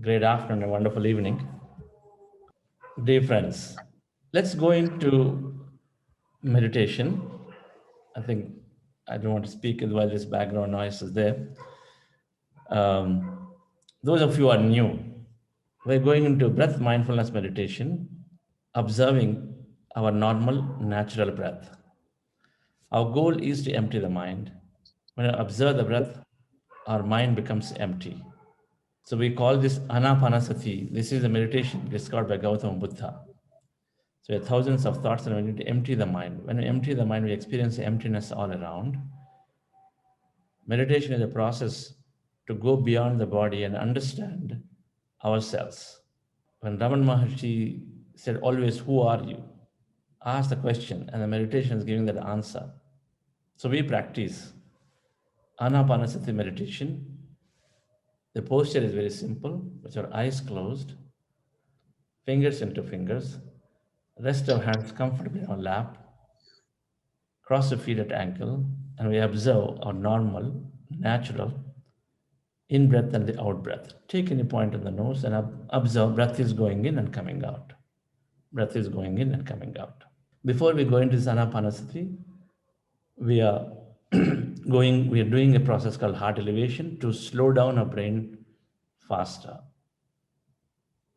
Great afternoon and wonderful evening. Dear friends, let's go into meditation. I think I don't want to speak while this background noise is there. Um, those of you who are new, we're going into breath mindfulness meditation, observing our normal, natural breath. Our goal is to empty the mind. When I observe the breath, our mind becomes empty. So we call this anapanasati. This is a meditation described by Gautama Buddha. So we have thousands of thoughts and we need to empty the mind. When we empty the mind, we experience emptiness all around. Meditation is a process to go beyond the body and understand ourselves. When Raman Maharshi said always, "Who are you?" Ask the question and the meditation is giving that answer. So we practice Anapanasati meditation. The posture is very simple, with your eyes closed, fingers into fingers, rest our hands comfortably on lap, cross the feet at ankle, and we observe our normal, natural in breath and the out breath. Take any point on the nose and observe breath is going in and coming out. Breath is going in and coming out. Before we go into Anapanasati, we are we are doing a process called heart elevation to slow down our brain faster.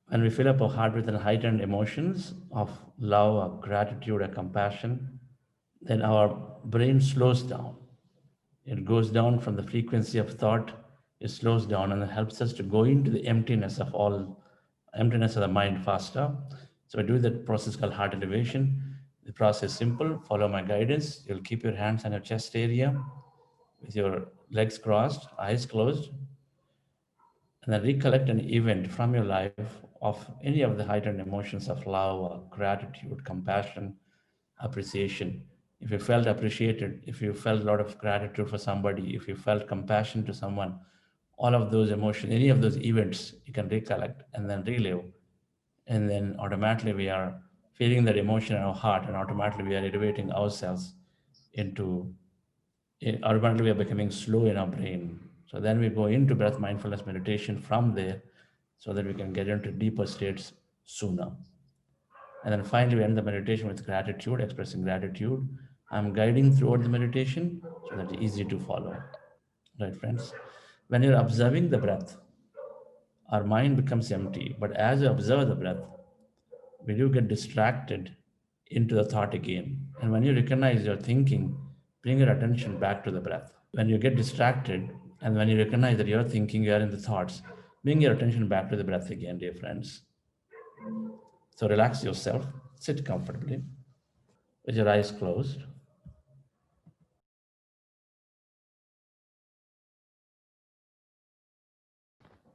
When we fill up our heart with heightened emotions of love or gratitude or compassion, then our brain slows down. It goes down from the frequency of thought, it slows down and it helps us to go into the emptiness of the mind faster. So I do that process called heart elevation. The process is simple. Follow my guidance. You'll keep your hands on your chest area with your legs crossed, eyes closed, and then recollect an event from your life of any of the heightened emotions of love or gratitude, compassion, appreciation. If you felt appreciated, if you felt a lot of gratitude for somebody, if you felt compassion to someone, all of those emotions, any of those events, you can recollect and then relive. And then automatically we are feeling that emotion in our heart, and automatically we are elevating ourselves into, automatically we are becoming slow in our brain. So then we go into breath mindfulness meditation from there so that we can get into deeper states sooner. And then finally, we end the meditation with gratitude, expressing gratitude. I'm guiding throughout the meditation so that it's easy to follow. Right, friends? When you're observing the breath, our mind becomes empty. But as you observe the breath, we do get distracted into the thought again. And when you recognize your thinking, bring your attention back to the breath. When you get distracted and when you recognize that you're thinking, you're in the thoughts, bring your attention back to the breath again, dear friends. So relax yourself, sit comfortably with your eyes closed.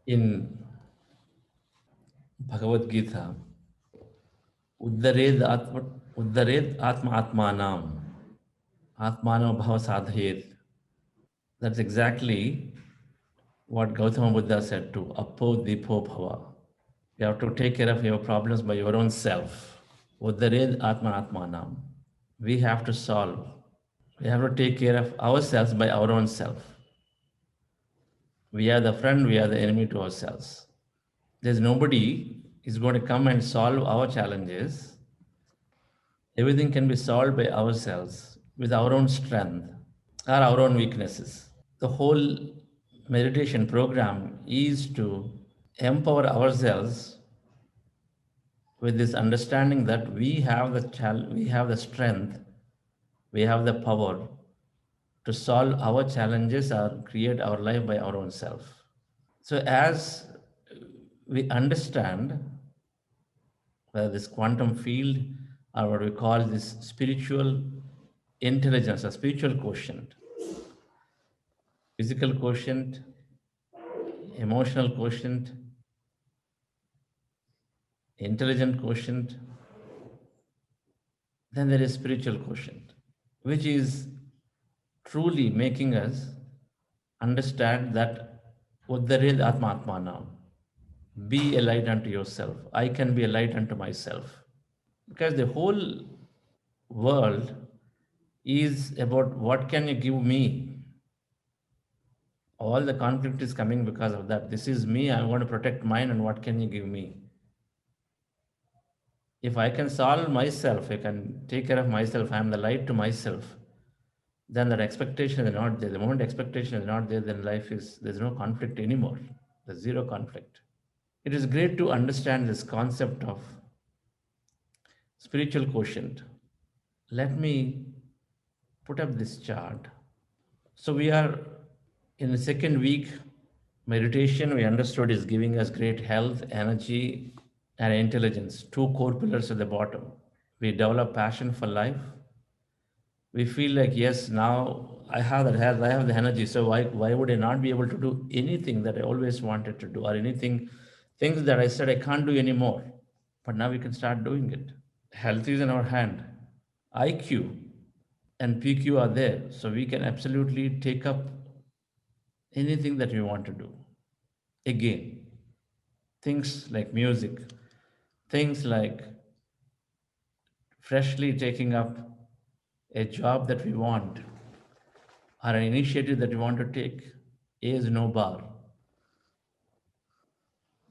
In Bhagavad Gita, Uddared Atma Uddared Atma Atmanam Atmano Bhava Sadhet. That's exactly what Gautama Buddha said to Apo Dipo Bhava. You have to take care of your problems by your own self. Uddared Atma Atmanam. We have to solve. We have to take care of ourselves by our own self. We are the friend, we are the enemy to ourselves. There's nobody is going to come and solve our challenges. Everything can be solved by ourselves with our own strength or our own weaknesses. The whole meditation program is to empower ourselves with this understanding that we have the strength, we have the power to solve our challenges or create our life by our own self. So as we understand this quantum field, or what we call this spiritual intelligence, a spiritual quotient, physical quotient, emotional quotient, intelligent quotient, then there is spiritual quotient, which is truly making us understand that Uddarid Atma Atmanam, be a light unto yourself. I can be a light unto myself. Because the whole world is about what can you give me? All the conflict is coming because of that. This is me, I want to protect mine, and what can you give me? If I can solve myself, I can take care of myself, I am the light to myself, then that expectation is not there. The moment expectation is not there, then life is, there's no conflict anymore. There's zero conflict. It is great to understand this concept of spiritual quotient. Let me put up this chart. So we are in the second week. Meditation, we understood, is giving us great health, energy, and intelligence, two core pillars at the bottom. We develop passion for life. We feel like, yes, now I have that health, I have the energy, so why would I not be able to do anything that I always wanted to do, or anything, things that I said I can't do anymore, but now we can start doing it. Health is in our hand. IQ and PQ are there, so we can absolutely take up anything that we want to do. Again, things like music, things like freshly taking up a job that we want, or an initiative that we want to take, is no bar.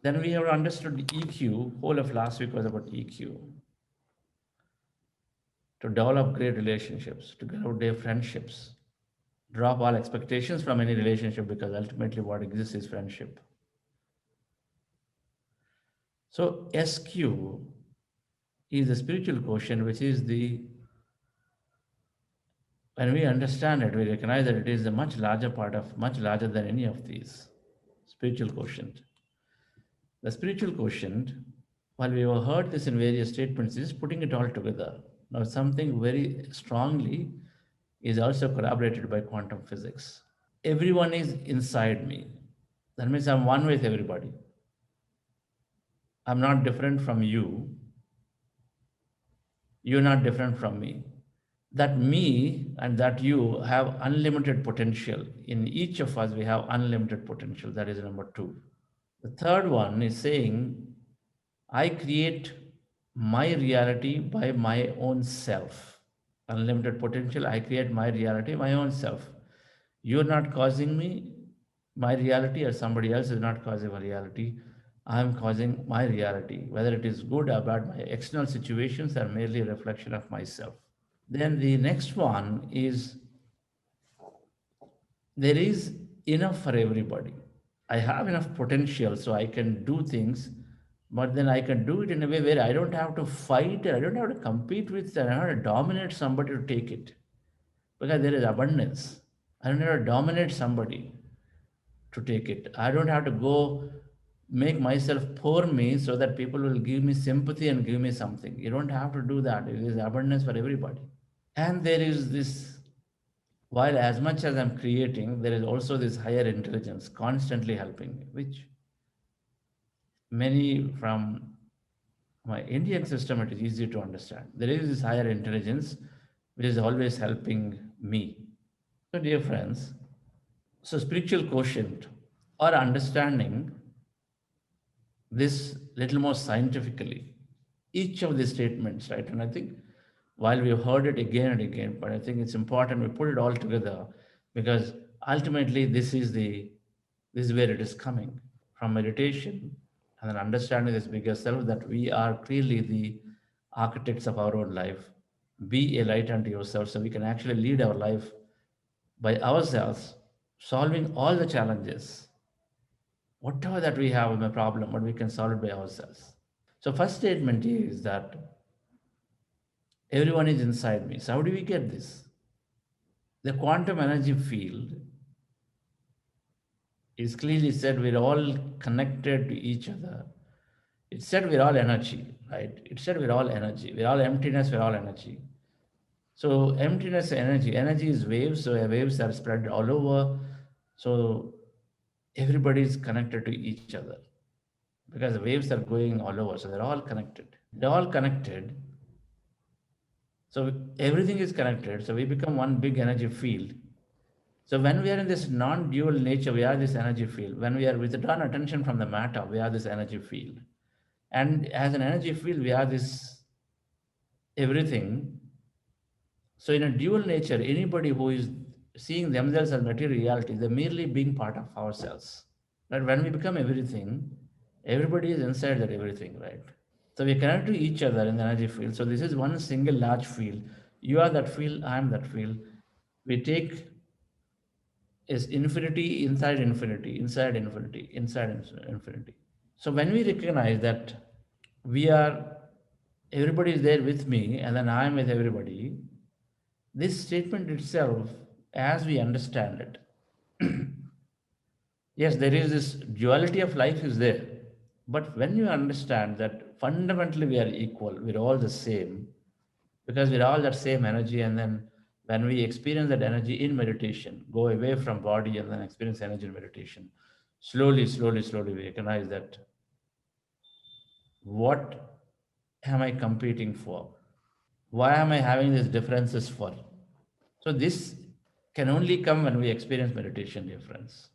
Then we have understood EQ. Whole of last week was about EQ. To develop great relationships, to develop their friendships, drop all expectations from any relationship, because ultimately what exists is friendship. So SQ is the spiritual quotient, which is the, when we understand it, we recognize that it is a much larger part of, much larger than any of these. Spiritual quotient. The spiritual quotient, while we have heard this in various statements, is putting it all together. Now, something very strongly is also corroborated by quantum physics. Everyone is inside me. That means I'm one with everybody. I'm not different from you. You're not different from me. That me and that you have unlimited potential. In each of us, we have unlimited potential. That is number two. The third one is saying, I create my reality by my own self. Unlimited potential, I create my reality, my own self. You're not causing me my reality, or somebody else is not causing my reality. I'm causing my reality. Whether it is good or bad, my external situations are merely a reflection of myself. Then the next one is, there is enough for everybody. I have enough potential so I can do things, but then I can do it in a way where I don't have to fight, I don't have to compete with, I don't have to dominate somebody to take it, because there is abundance. I don't have to dominate somebody to take it. I don't have to go make myself poor me so that people will give me sympathy and give me something. You don't have to do that. There is abundance for everybody. And there is this, while as much as I'm creating, there is also this higher intelligence constantly helping me, which many from my Indian system, it is easy to understand. There is this higher intelligence which is always helping me. So, dear friends, so spiritual quotient, or understanding this little more scientifically, each of these statements, right? And I think while we've heard it again and again, but I think it's important we put it all together, because ultimately this is where it is coming from meditation, and then understanding this bigger self, that we are clearly the architects of our own life. Be a light unto yourself, so we can actually lead our life by ourselves, solving all the challenges, whatever that we have in a problem, but we can solve it by ourselves. So first statement is that everyone is inside me. So how do we get this? The quantum energy field is clearly said we're all connected to each other. It said we're all energy, right? It said we're all energy. We're all emptiness, we're all energy. So emptiness, energy. Energy is waves, so waves are spread all over. So everybody is connected to each other, because the waves are going all over. So they're all connected. They're all connected. So everything is connected. So we become one big energy field. So when we are in this non-dual nature, we are this energy field. When we are withdrawn attention from the matter, we are this energy field. And as an energy field, we are this everything. So in a dual nature, anybody who is seeing themselves as material reality, they're merely being part of ourselves. But when we become everything, everybody is inside that everything, right? So we connect to each other in the energy field. So this is one single large field. You are that field, I am that field. We take is infinity inside infinity, inside infinity, inside infinity. So when we recognize that we are, everybody is there with me and then I am with everybody, this statement itself, as we understand it, yes, there is this duality of life is there. But when you understand that fundamentally we are equal, we're all the same, because we're all that same energy, and then when we experience that energy in meditation, go away from body and then experience energy in meditation, slowly, slowly, slowly, we recognize that what am I competing for? Why am I having these differences for? So this can only come when we experience meditation, dear friends.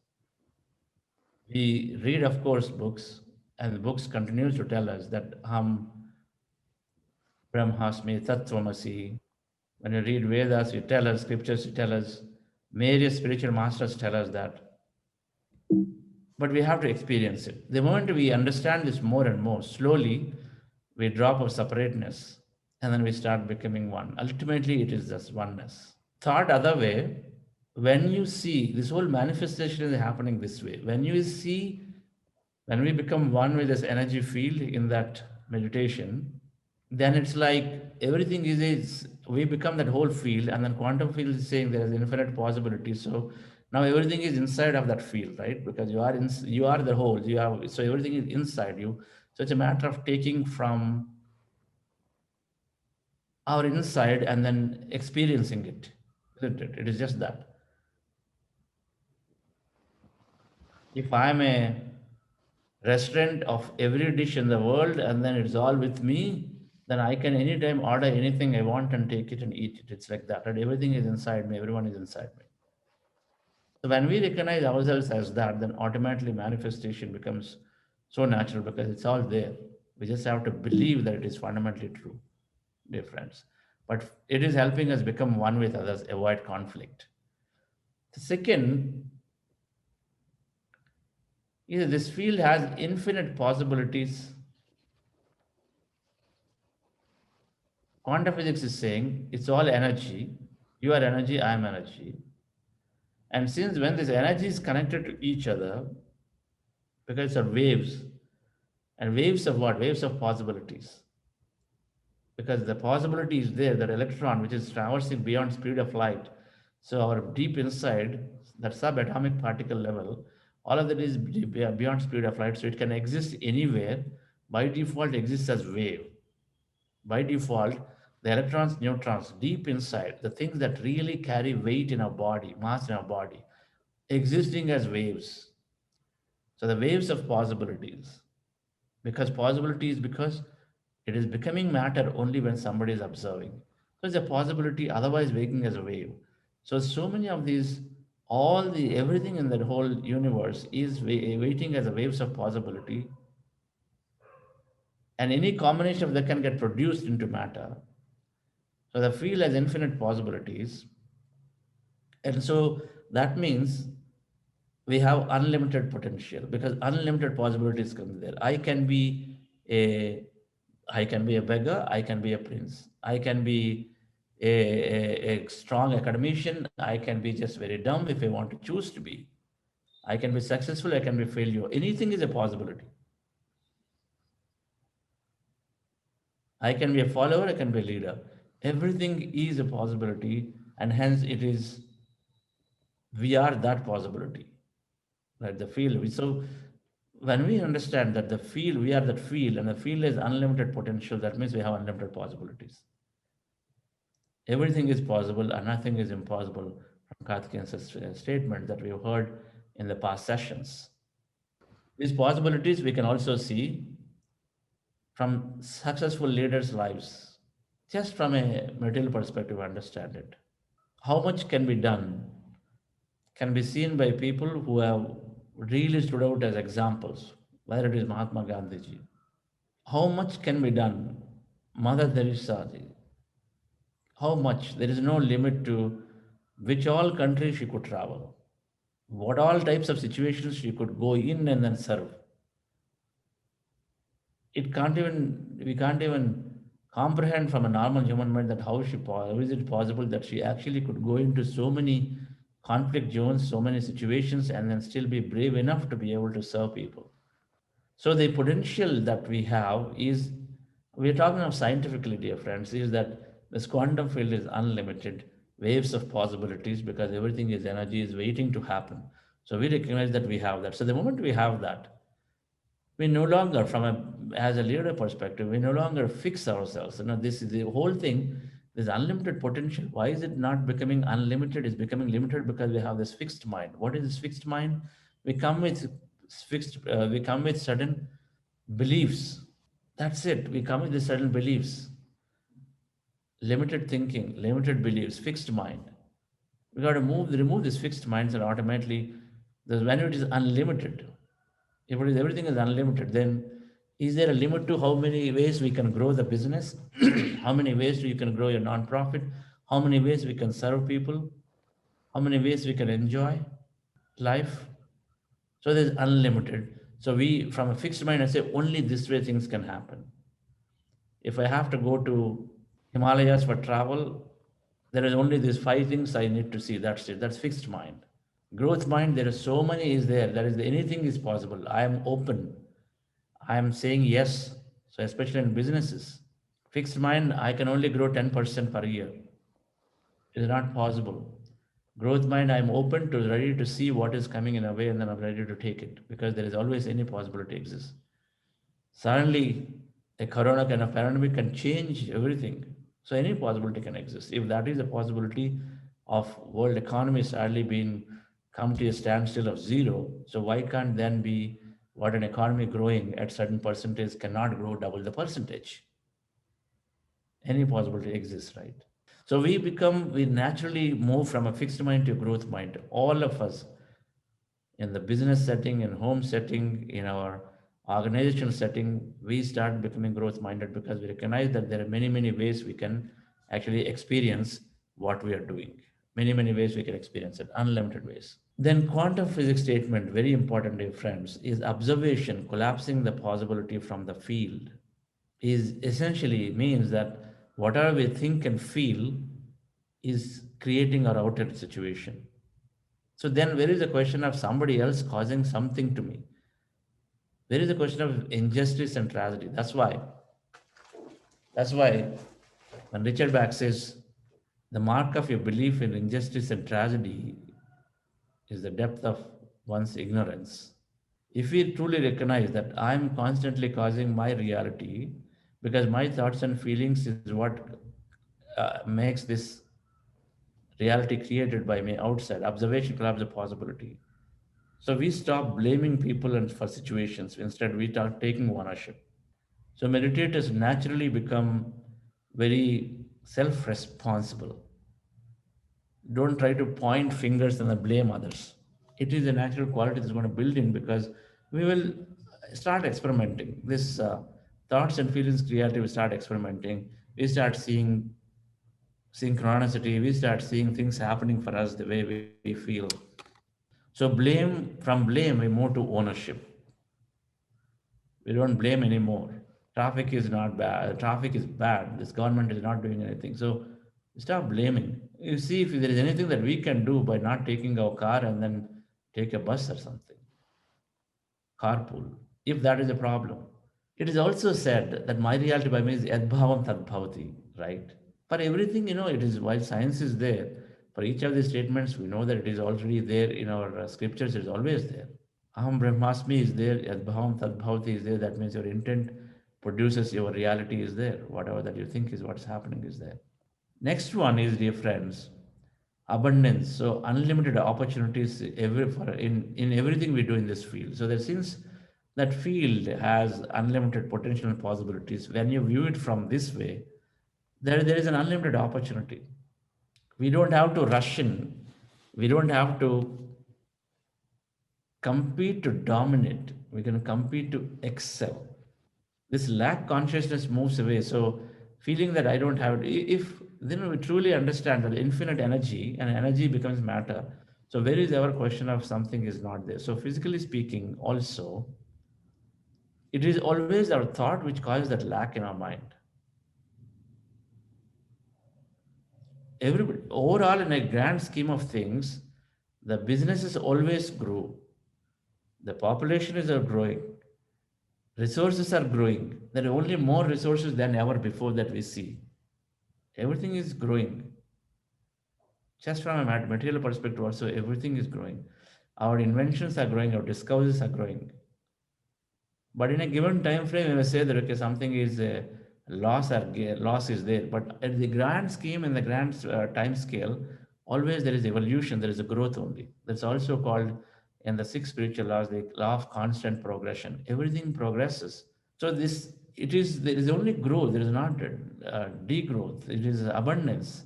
We read, of course, books, and the books continues to tell us that Brahmasmi, Tattvamasi. When you read Vedas, you tell us, scriptures, you tell us, various spiritual masters tell us that. But we have to experience it. The moment we understand this more and more, slowly we drop our separateness and then we start becoming one. Ultimately, it is just oneness. Thought other way, when you see this whole manifestation is happening this way, when you see, when we become one with this energy field in that meditation, then it's like everything is we become that whole field, and then quantum field is saying there is infinite possibility. So now everything is inside of that field, right? Because you are the whole, you have, so everything is inside you. So it's a matter of taking from our inside and then experiencing it, isn't it? It is just that. If I'm a restaurant of every dish in the world and then it's all with me, then I can anytime order anything I want and take it and eat it. It's like that. And everything is inside me, everyone is inside me. So when we recognize ourselves as that, then automatically manifestation becomes so natural because it's all there. We just have to believe that it is fundamentally true, dear friends. But it is helping us become one with others, avoid conflict. The second is this field has infinite possibilities. Quantum physics is saying it's all energy. You are energy, I am energy. And since when this energy is connected to each other, because it's are waves, and waves of what? Waves of possibilities. Because the possibility is there, that electron which is traversing beyond speed of light. So our deep inside, that subatomic particle level, all of that is beyond speed of light. So it can exist anywhere. By default, exists as wave. By default, the electrons, neutrons, deep inside, the things that really carry weight in our body, mass in our body, existing as waves. So the waves of possibilities, because possibilities, because it is becoming matter only when somebody is observing. So it's a possibility, otherwise waking as a wave. So so many of these, all the everything in that whole universe is waiting as a waves of possibility, and any combination of that can get produced into matter. So the field has infinite possibilities. And so that means we have unlimited potential because unlimited possibilities come there. A I can be a beggar, I can be a prince. I can be a strong academician, I can be just very dumb if I want to choose to be. I can be successful, I can be failure. Anything is a possibility. I can be a follower, I can be a leader. Everything is a possibility, and hence it is, we are that possibility. Right, the field. So when we understand that the field, we are that field, and the field is unlimited potential, that means we have unlimited possibilities. Everything is possible and nothing is impossible, from Karthikeyan's statement that we've heard in the past sessions. These possibilities we can also see from successful leaders' lives, just from a material perspective, understand it. How much can be done can be seen by people who have really stood out as examples, whether it is Mahatma Gandhi. How much can be done? Mother Teresa ji. How much? There is no limit to which all countries she could travel, what all types of situations she could go in and then serve. We can't even comprehend from a normal human mind that how is it possible that she actually could go into so many conflict zones, so many situations, and then still be brave enough to be able to serve people. So the potential that we have is, we're talking of scientifically, dear friends, is that this quantum field is unlimited, waves of possibilities, because everything is energy is waiting to happen. So we recognize that we have that. So the moment we have that, we no longer, from a as a leader perspective, we no longer fix ourselves. This is the whole thing. This unlimited potential. Why is it not becoming unlimited? It's becoming limited because we have this fixed mind. What is this fixed mind? We come with we come with certain beliefs. That's it. We come with these certain beliefs, limited thinking, limited beliefs, fixed mind. We got to remove this fixed minds, and automatically, when it is unlimited, if it is everything is unlimited, then is there a limit to how many ways we can grow the business? How many ways you can grow your nonprofit? How many ways we can serve people? How many ways we can enjoy life? So there's unlimited. So we, from a fixed mind, I say only this way things can happen. If I have to go to Himalayas for travel, there is only these five things I need to see. That's it. That's fixed mind. Growth mind, there is so many is there. There is anything is possible. I am open. I am saying yes. So especially in businesses, fixed mind, I can only grow 10% per year. It is not possible. Growth mind, I'm open to ready to see what is coming in a way, and then I'm ready to take it, because there is always any possibility exists. Suddenly, a corona kind of pandemic can change everything. So any possibility can exist. If that is a possibility of world economy sadly being come to a standstill of zero, so why can't then be what an economy growing at certain percentage cannot grow double the percentage? Any possibility exists, right? So we naturally move from a fixed mind to a growth mind. All of us, in the business setting, in home setting, in our organizational setting, we start becoming growth minded because we recognize that there are many, many ways we can actually experience what we are doing. Many, many ways we can experience it, unlimited ways. Then quantum physics statement, very important, dear friends, is observation collapsing the possibility from the field. Is essentially means that whatever we think and feel is creating our outer situation. So then where is the question of somebody else causing something to me? There is a question of injustice and tragedy. That's why when Richard Bach says the mark of your belief in injustice and tragedy is the depth of one's ignorance. If we truly recognize that I'm constantly causing my reality because my thoughts and feelings is what makes this reality created by me outside, observation collapse the possibility. So we stop blaming people and for situations. Instead, we start taking ownership. So meditators naturally become very self-responsible. Don't try to point fingers and then blame others. It is a natural quality that's going to build in, because we will start experimenting. This thoughts and feelings creativity, we start experimenting. We start seeing synchronicity. We start seeing things happening for us the way we feel. So blame, we move to ownership. We don't blame anymore. Traffic is not bad. Traffic is bad. This government is not doing anything. So stop blaming. You see if there is anything that we can do by not taking our car and then take a bus or something, carpool, if that is a problem. It is also said that my reality by me is yadbhavam tadbhavati, right? For everything, it is, while science is there, for each of these statements, we know that it is already there in our scriptures, it is always there. Aham Brahmasmi is there, Yadbhavam Tadbhavati is there. That means your intent produces your reality is there. Whatever that you think is what's happening is there. Next one is, dear friends, abundance. So unlimited opportunities in everything we do in this field. So that since that field has unlimited potential and possibilities, when you view it from this way, there is an unlimited opportunity. We don't have to rush in. We don't have to compete to dominate. We can compete to excel. This lack consciousness moves away. So feeling that I don't have it, if then we truly understand that infinite energy and energy becomes matter. So where is our question of something is not there? So physically speaking, also, it is always our thought which causes that lack in our mind. Everybody, overall, in a grand scheme of things, the businesses always grow. The population is growing. Resources are growing. There are only more resources than ever before that we see. Everything is growing. Just from a material perspective, also, everything is growing. Our inventions are growing, our discoveries are growing. But in a given time frame, we may say that okay, something is loss is there. But at the grand scheme and the grand time scale, always there is evolution, there is a growth only. That's also called in the six spiritual laws the law of constant progression. Everything progresses. So this it is there is only growth. There is not degrowth. It is abundance.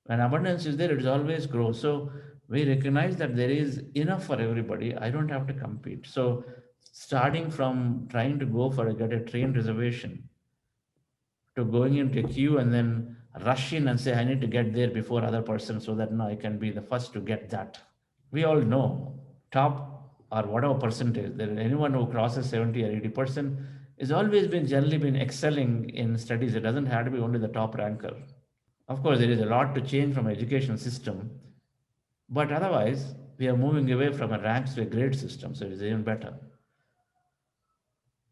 When abundance is there, it is always growth. So we recognize that there is enough for everybody. I don't have to compete. So starting from trying to go for get a train reservation to going into a queue and then rush in and say I need to get there before other person so that now I can be the first to get that. We all know top or whatever percentage that anyone who crosses 70 or 80% is always been generally been excelling in studies. It doesn't have to be only the top ranker. Of course, there is a lot to change from education system, but otherwise, we are moving away from a ranks to a grade system, so it is even better.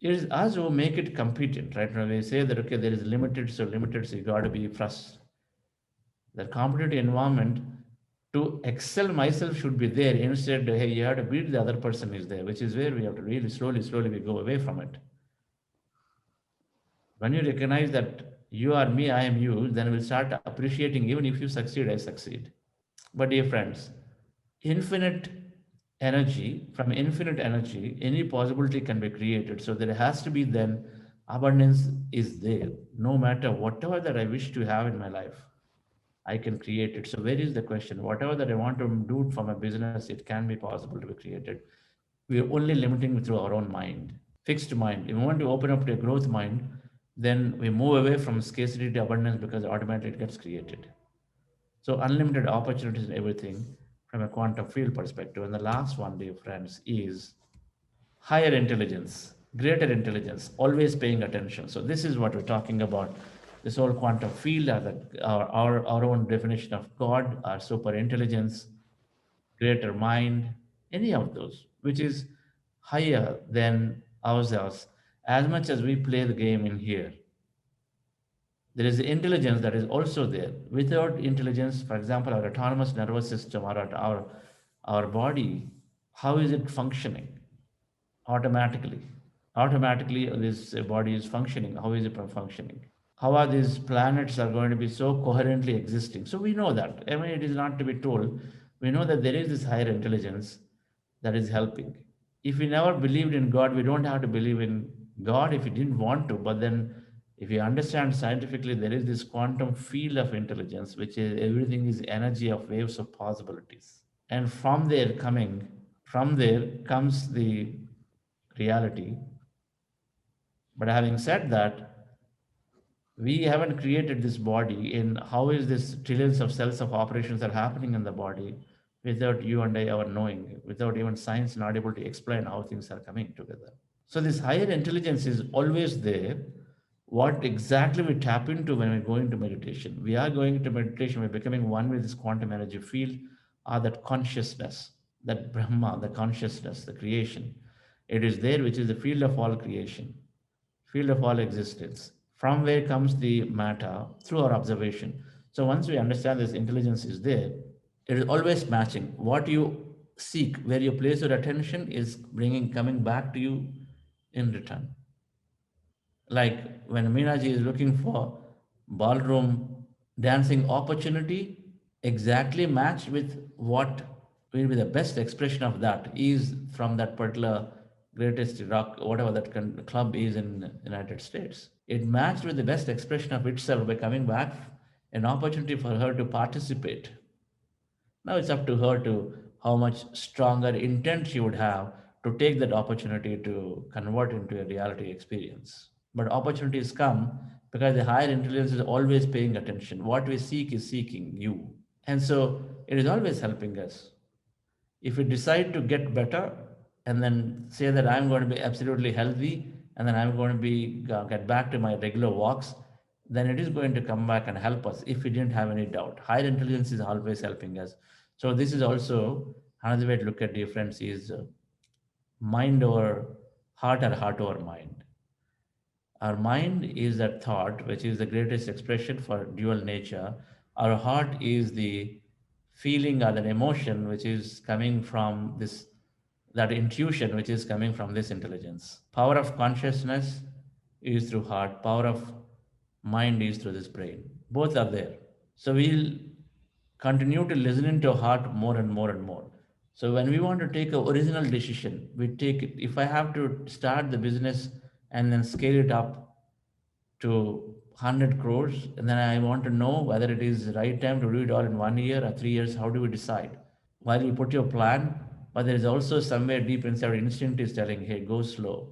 It is us who make it competent, right? When we say that okay, there is limited, so you got to be first. The competitive environment to excel myself should be there. Instead, hey, you have to beat the other person is there, which is where we have to really slowly we go away from it. When you recognize that you are me, I am you, then we'll start appreciating even if you succeed, I succeed. But dear friends, infinite energy, from infinite energy, any possibility can be created. So there has to be then abundance is there. No matter whatever that I wish to have in my life, I can create it. So where is the question? Whatever that I want to do from a business, it can be possible to be created. We are only limiting through our own mind, fixed mind. If we want to open up to a growth mind, then we move away from scarcity to abundance because automatically it gets created. So unlimited opportunities in everything from a quantum field perspective. And the last one, dear friends, is higher intelligence, greater intelligence, always paying attention. So this is what we're talking about. This whole quantum field, our own definition of God, our super intelligence, greater mind, any of those, which is higher than ourselves. As much as we play the game in here, there is the intelligence that is also there. Without intelligence, for example, our autonomous nervous system or our body, how is it functioning? Automatically. Automatically, this body is functioning. How is it functioning? How are these planets are going to be so coherently existing? So we know that. I mean, it is not to be told. We know that there is this higher intelligence that is helping. If we never believed in God, we don't have to believe in God if we didn't want to. But then, if you understand scientifically, there is this quantum field of intelligence, which is everything is energy of waves of possibilities. And from there comes the reality. But having said that, we haven't created this body in how is this trillions of cells of operations are happening in the body without you and I ever knowing, without even science not able to explain how things are coming together. So this higher intelligence is always there. What exactly we tap into when we go into meditation? We are going into meditation, we're becoming one with this quantum energy field, or that consciousness, that Brahma, the consciousness, the creation. It is there, which is the field of all creation, field of all existence. From where comes the matter? Through our observation. So once we understand this intelligence is there, it is always matching. What you seek, where you place your attention, is coming back to you in return. Like when Meenaji is looking for ballroom dancing opportunity, exactly matched with what will be the best expression of that is from that particular greatest rock, whatever that club is in United States. It matched with the best expression of itself by coming back an opportunity for her to participate. Now it's up to her to how much stronger intent she would have to take that opportunity to convert into a reality experience. But opportunities come because the higher intelligence is always paying attention. What we seek is seeking you. And so it is always helping us. If we decide to get better and then say that I'm going to be absolutely healthy and then I'm going to be get back to my regular walks, then it is going to come back and help us if we didn't have any doubt. Higher intelligence is always helping us. So this is also another way to look at difference is mind over heart or heart over mind. Our mind is that thought, which is the greatest expression for dual nature. Our heart is the feeling or an emotion which is coming from this, that intuition which is coming from this intelligence. Power of consciousness is through heart, power of mind is through this brain. Both are there. So we'll continue to listen to heart more and more and more. So when we want to take a original decision, we take it. If I have to start the business and then scale it up to 100 crores, and then I want to know whether it is the right time to do it all in 1 year or 3 years, how do we decide? While you put your plan, but there is also somewhere deep inside your instinct is telling, hey, go slow,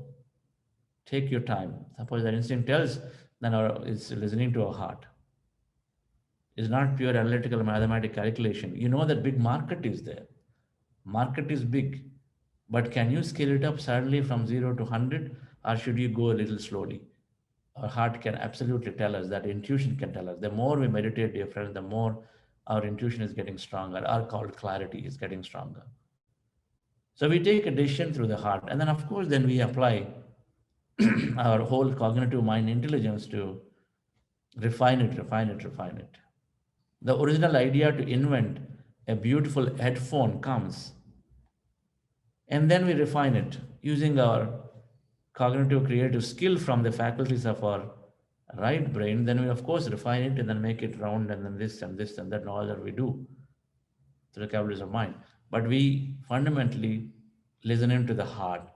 take your time. Suppose that instinct tells, then it's listening to our heart. It's not pure analytical mathematical calculation. You know that big market is there. Market is big, but can you scale it up suddenly from 0 to 100, or should you go a little slowly? Our heart can absolutely tell us that, intuition can tell us. The more we meditate, dear friends, the more our intuition is getting stronger. Our called clarity is getting stronger. So we take a decision through the heart, and then of course, then we apply our whole cognitive mind intelligence to refine it, refine it, refine it. The original idea to invent a beautiful headphone comes, and then we refine it using our cognitive creative skill from the faculties of our right brain. Then we of course refine it and then make it round, and then this and this and that and all that we do through the capabilities of mind. But we fundamentally listen into the heart.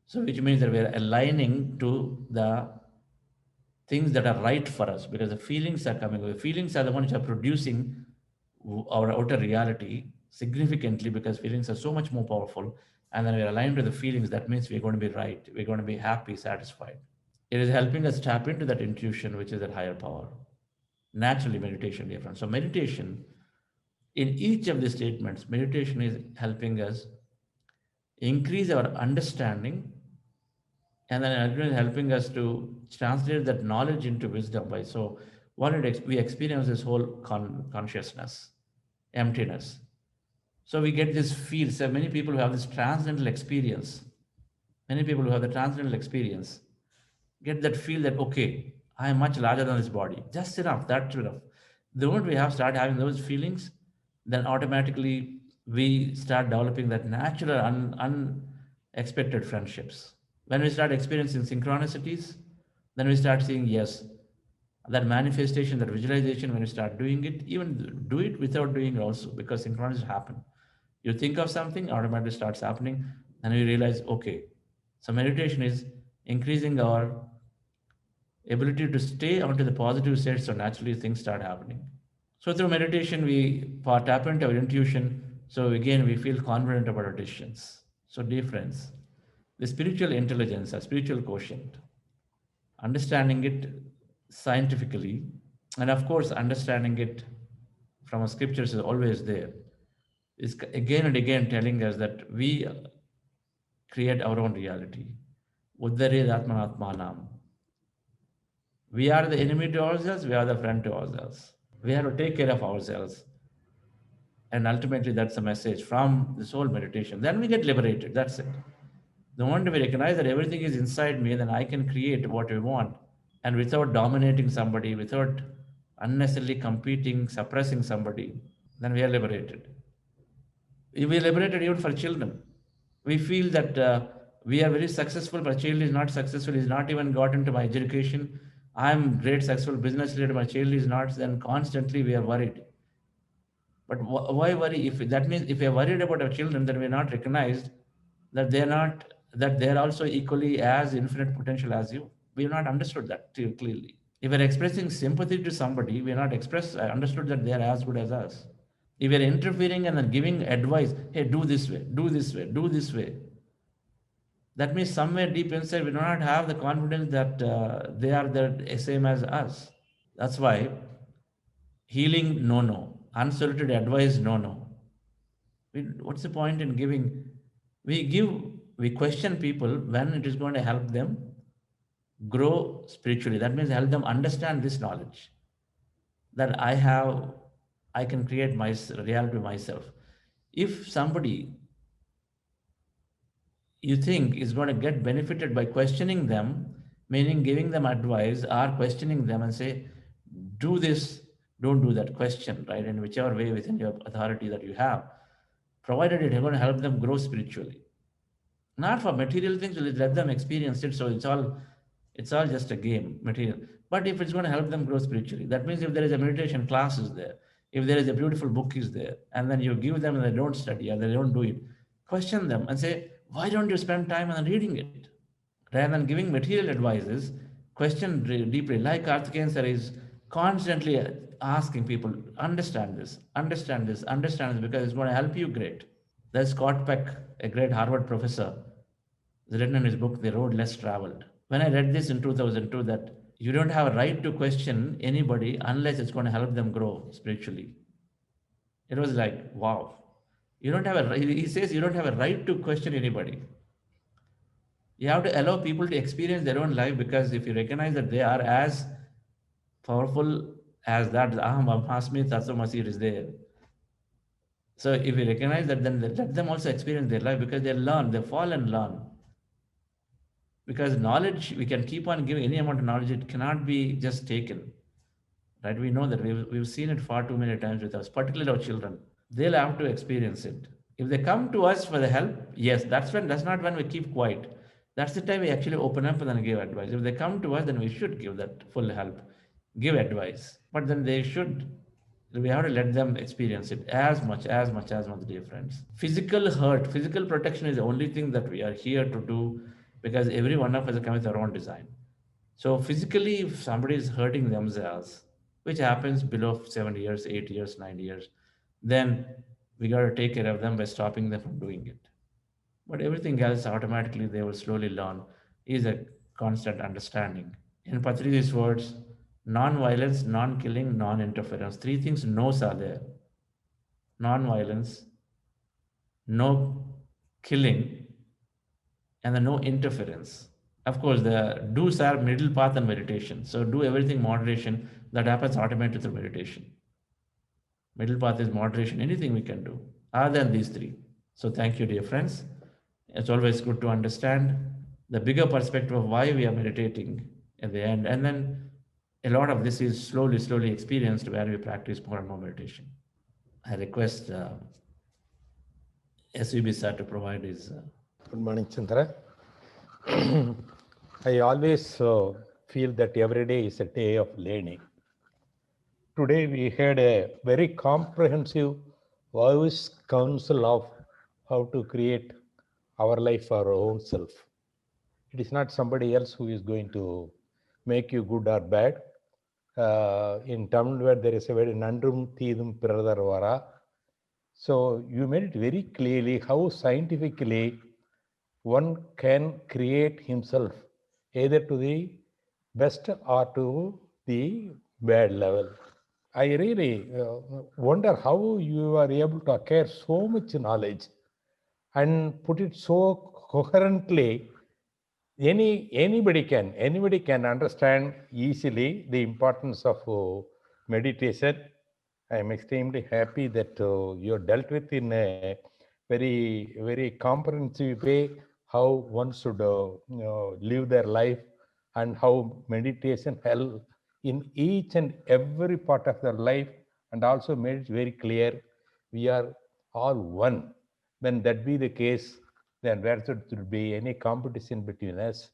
So which means that we are aligning to the things that are right for us, because the feelings are coming. The feelings are the ones which are producing our outer reality significantly, because feelings are so much more powerful. And then we're aligned to the feelings. That means we're going to be right. We're going to be happy, satisfied. It is helping us tap into that intuition, which is that higher power. Naturally, meditation, dear friends. So meditation, in each of the statements, meditation is helping us increase our understanding, and then it is helping us to translate that knowledge into wisdom. By so, we experience this whole consciousness, emptiness. So we get this feel. So many people who have this transcendental experience, many people who have the transcendental experience, get that feel that, okay, I am much larger than this body. Just enough, that's enough. The moment we have start having those feelings, then automatically we start developing that natural, unexpected friendships. When we start experiencing synchronicities, then we start seeing, yes, that manifestation, that visualization, when you start doing it, even do it without doing it also, because synchronicities happen. You think of something, automatically starts happening, and you realize, okay, so meditation is increasing our ability to stay onto the positive state, so naturally things start happening. So through meditation, we tap into our intuition. So again, we feel confident about our decisions. So dear friends, the spiritual intelligence, a spiritual quotient, understanding it scientifically, and of course, understanding it from our scriptures is always there, is again and again telling us that we create our own reality. Uddare Atmanatmanam. We are the enemy to ourselves, we are the friend to ourselves. We have to take care of ourselves. And ultimately, that's the message from this whole meditation. Then we get liberated. That's it. The moment we recognize that everything is inside me, then I can create what we want. And without dominating somebody, without unnecessarily competing, suppressing somebody, then we are liberated. We are liberated even for children. We feel that we are very successful, but child is not successful, is not even got into my education. I'm great successful business leader, my child is not, then constantly we are worried. But why worry? If that means if we are worried about our children, then we are not recognized that they are not, that they are also equally as infinite potential as you. We have not understood that clearly. If we are expressing sympathy to somebody, we are not understood that they are as good as us. If we are interfering and then giving advice, hey, do this way, do this way, do this way, That means somewhere deep inside, we do not have the confidence that they are the same as us. That's why healing, no, no. Unsolicited advice, no, no. What's the point in giving? We give, we question people when it is going to help them grow spiritually. That means help them understand this knowledge that I have, I can create my reality myself. If somebody you think is going to get benefited by questioning them, meaning giving them advice or questioning them and say, do this, don't do that, question, right? In whichever way within your authority that you have, provided it is going to help them grow spiritually. Not for material things, we'll let them experience it. So it's all just a game, material. But if it's going to help them grow spiritually, that means if there is a meditation class is there, if there is a beautiful book is there, and then you give them and they don't study or they don't do it, question them and say, why don't you spend time on reading it? Rather than giving material advices, question deeply. Like Karthikeyan sir is constantly asking people, understand this, understand this, because it's going to help you great. There's Scott Peck, a great Harvard professor, has written in his book, The Road Less Traveled. When I read this in 2002, that you don't have a right to question anybody unless it's going to help them grow spiritually. It was like, wow. You don't have a right, he says you don't have a right to question anybody. You have to allow people to experience their own life, because if you recognize that they are as powerful as that Aham Brahmasmi Tatsumasi is there. So if you recognize that, then let them also experience their life, because they learn, they fall and learn. Because knowledge, we can keep on giving any amount of knowledge, it cannot be just taken. Right? We know that we've seen it far too many times with us, particularly our children. They'll have to experience it. If they come to us for the help, yes, that's not when we keep quiet. That's the time we actually open up and then give advice. If they come to us, then we should give that full help, give advice. But then they should, we have to let them experience it as much, dear friends. Physical hurt, physical protection is the only thing that we are here to do, because every one of us come with our own design. So physically, if somebody is hurting themselves, which happens below 7 years, 8 years, 9 years, then we got to take care of them by stopping them from doing it. But everything else, automatically, they will slowly learn, is a constant understanding. In Patrizi's words, non-violence, non-killing, non-interference. Three things no's are there. Non-violence, no killing, and the no interference. Of course, the do's are middle path and meditation. So do everything moderation. That happens automatically through meditation. Middle path is moderation. Anything we can do other than these three. So thank you, dear friends. It's always good to understand the bigger perspective of why we are meditating at the end. And then a lot of this is slowly experienced when we practice more and more meditation. I request SVB sir to provide his. Good morning, Chandra. I always feel that every day is a day of learning. Today we had a very comprehensive wise counsel of how to create our life our own self. It is not somebody else who is going to make you good or bad. In Tamil where there is a very nandrum theedum piradar. So you made it very clearly how scientifically one can create himself either to the best or to the bad level. I really wonder how you are able to acquire so much knowledge and put it so coherently. Anybody can understand easily the importance of meditation. I am extremely happy that you are dealt with in a very comprehensive way how one should live their life and how meditation help in each and every part of their life, and also made it very clear we are all one. When that be the case, then where should there be any competition between us?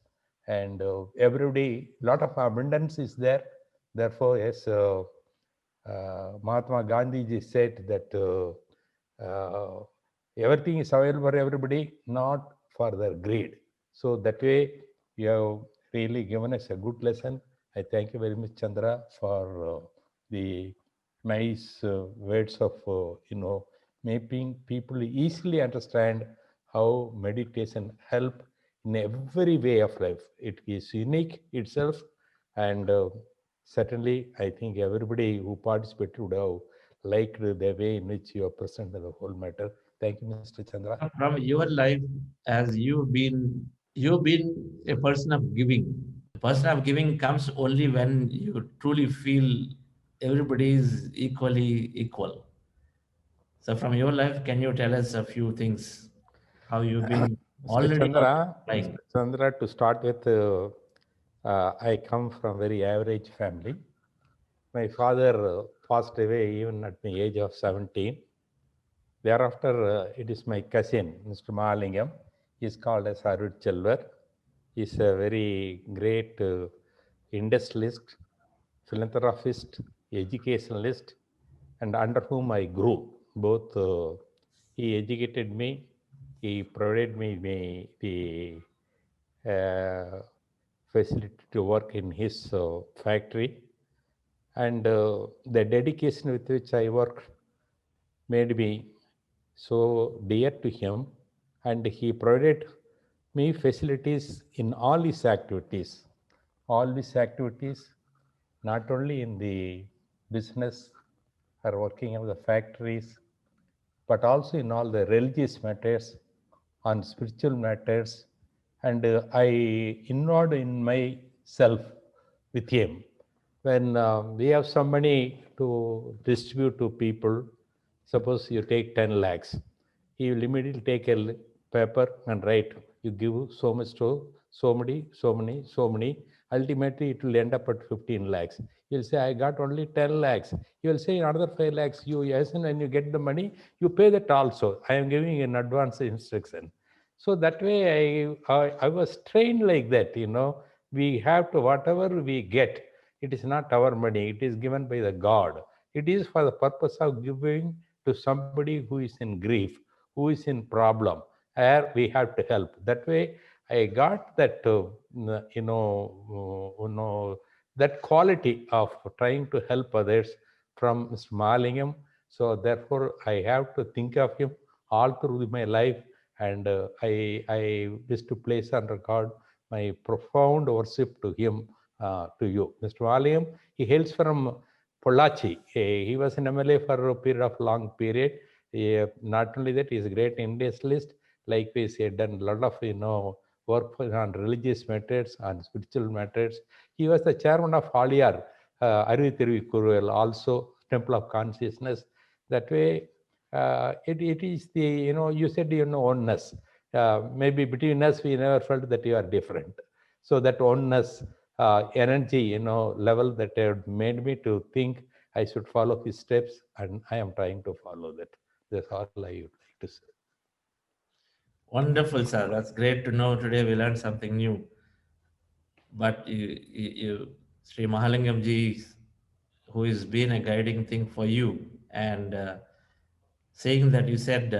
And every day, lot of abundance is there. Therefore, yes, Mahatma Gandhi ji said that everything is available for everybody, not for their greed. So that way, you have really given us a good lesson. I thank you very much, Chandra, for the nice words of making people easily understand how meditation help in every way of life. It is unique itself, and certainly I think everybody who participated would have liked the way in which you have presented the whole matter. Thank you, Mr. Chandra. From your life, as you've been a person of giving. The person of giving comes only when you truly feel everybody is equally equal. So from your life, can you tell us a few things? How you've been already Mr. like Chandra, to start with, I come from very average family. My father passed away even at the age of 17. Thereafter, it is my cousin, Mr. Mahalingam. He is called as Arud Chelvar. He is a very great industrialist, philanthropist, educationalist, and under whom I grew. Both he educated me, he provided me the facility to work in his factory, and the dedication with which I worked made me so dear to him, and he provided me facilities in all his activities. All these activities, not only in the business or working in the factories, but also in all the religious matters, on spiritual matters, and I involved in myself with him. When we have some money to distribute to people, suppose you take 10 lakhs, he will immediately take a paper and write, you give so much to so many, so many, so many. Ultimately, it will end up at 15 lakhs. You'll say, I got only 10 lakhs. You will say another 5 lakhs. You, yes, and when you get the money, you pay that also. I am giving an advance instruction. So that way I was trained like that, we have to, whatever we get, it is not our money, it is given by the God. It is for the purpose of giving to somebody who is in grief, who is in problem, where we have to help. That way I got that, that quality of trying to help others from Mr. Malingam. So therefore, I have to think of him all through my life, and I wish to place on record my profound worship to him, to you, Mr. Malingam. He hails from Pollachi. He was an MLA for a period of long period. Not only that, he is a great industrialist. Likewise, he had done a lot of work on religious matters, on spiritual matters. He was the chairman of Haliyar, Arivithiruvikuruvel, also Temple of Consciousness. That way, it is the, you said, oneness. Maybe between us, we never felt that you are different. So that oneness, energy, level that had made me to think I should follow his steps, and I am trying to follow that. That's all I would like to say. wonderful, sir. That's great to know. Today we learned something new. But Sri Mahalingam ji, who has been a guiding thing for you, and saying that you said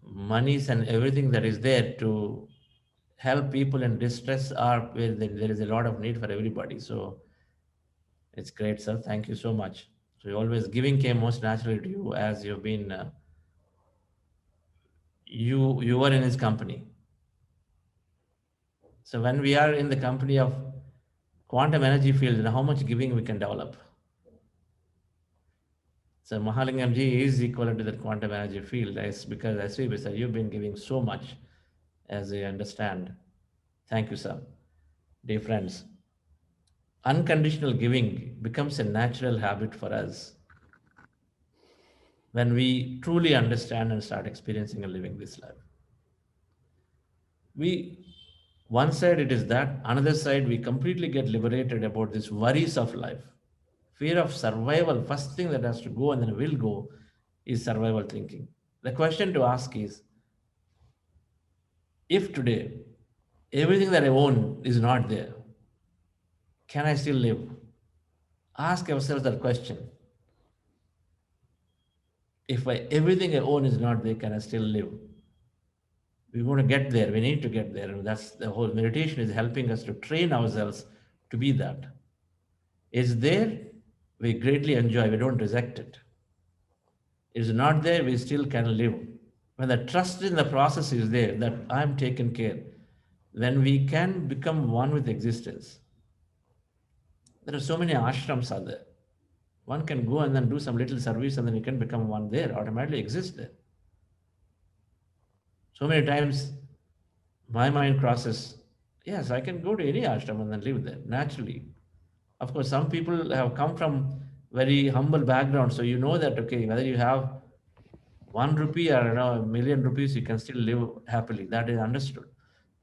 monies and everything that is there to help people in distress are where there is a lot of need for everybody. So it's great, sir. Thank you so much. So you always giving came most naturally to you as you've been you were in his company. So when we are in the company of quantum energy field, how much giving we can develop. So Mahalingam ji is equivalent to that quantum energy field. As because as we said, you've been giving so much, as I understand. Thank you, sir. Dear friends, unconditional giving becomes a natural habit for us when we truly understand and start experiencing and living this life. We one side it is that, another side we completely get liberated about these worries of life. Fear of survival, first thing that has to go and then will go is survival thinking. The question to ask is, if today everything that I own is not there, can I still live? Ask ourselves that question. If everything I own is not there, can I still live? We want to get there. We need to get there. And that's the whole meditation is helping us to train ourselves to be that. It's there, we greatly enjoy, we don't reject it. It's not there, we still can live. when the trust in the process is there, that I'm taken care, then we can become one with existence. There are so many ashrams are there. One can go and then do some little service and then you can become one there, automatically exist there. So many times my mind crosses, yes, I can go to any ashram and then live there naturally. Of course, some people have come from very humble background, so you know that okay, whether you have 1 rupee or a million rupees, you can still live happily. That is understood.